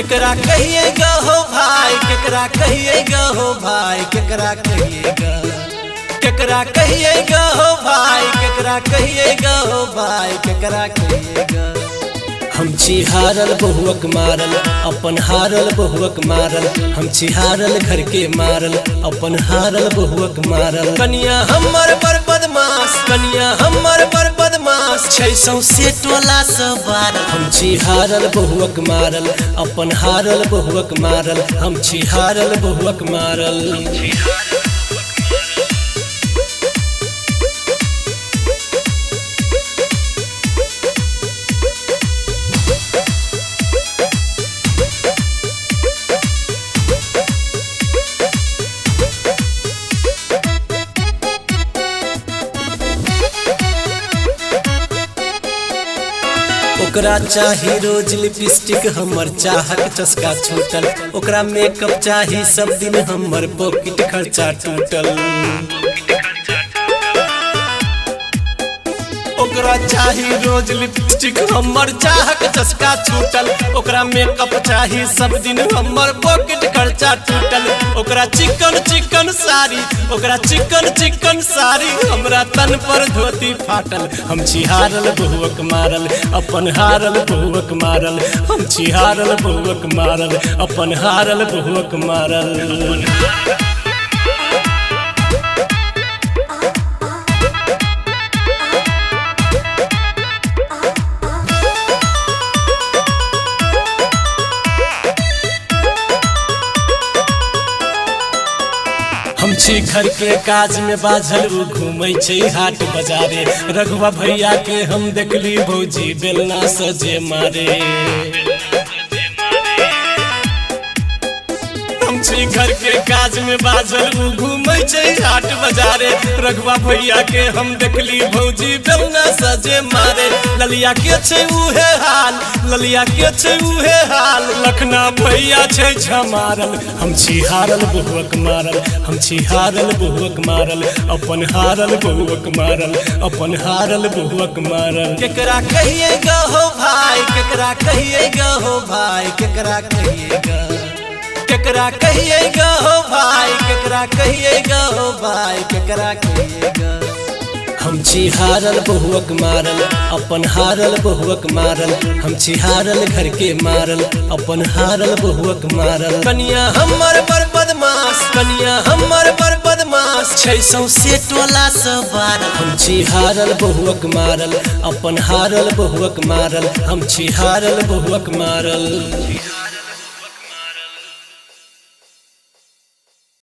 केकरा कहिएगा हो भाई, केकरा कहिएगा हो भाई, केकरा कहिएगा, केकरा कहिएगा हो भाई, केकरा कहिएगा हो भाई, केकरा कहिएगा। हम छी हारल बहुअक मारल, अपन हारल बहुअक मारल, हम छी हारल घर के मारल, अपन हारल बहुअक मारल। कनिया हमर बर बदमाश, कनिया हमर बर बदमाश, 600 से टोला सवार। हम छी हारल बहुअक मारल, अपन हारल बहुअक मारल, हम छी हारल बहुअक मारल। ओकरा चाही रोज लिपस्टिक, हमर चाहक चस्का छूटल। ओकरा मेकअप चाही सब दिन, हमर पॉकेट खर्चा टूटल। ओकरा चाही रोज लिपस्टिक, हमर चाहक चस्का छूटल। ओकरा मेकअप चाही सब दिन, हमर पॉकेट खर्चा टूटल। ओकरा चिकन चिकन साड़ी, ओकरा चिकन चिकन साड़ी, हमरा तन पर धोती फाटल। हम छी हारल बहुअक मारल, अपन हारल बहुअक मारल, हम छी हारल बहुअक मारल, अपन हारल बहुअक मारल। हम छी घर के काज में बाझल, उ घूमै छै हाट बाजारे। रघुआ भैया के हम देखली भौजी बेलना सजे मारे। हम छी घर के काज में बाझल, उ घूमै छै हाट बाजारे। रघुआ भैया के हम देखली भौजी बेलना सजे मारे। ललिया के छै उहे हाल, ललिया के छै उहे हाल, लखना भैया छै झमारल। हम छी हारल बहुअक मारल, हम छी हारल बहुअक मारल, अपन हारल बहुअक मारल, अपन हारल बहुअक मारल। केकरा कहिएगा हो भाई, केकरा कहिएगा हो भाई, केकरा कहिएगा, केकरा कहिएगा हो भाई, केकरा कहिएगा हो भाई, केकरा कहिएगा। हम छी हारल बहुअक मारल, अपन हारल बहुअक मारल, हम छी हारल घर के मारल, अपन हारल बहुअक मारल। कनिया हमर बर बदमाश, कनिया हमर बर बदमाश, 600 से टोला सवार। हम छी हारल बहुअक मारल, अपन हारल बहुअक मारल, हम छी हारल बहुअक मारल।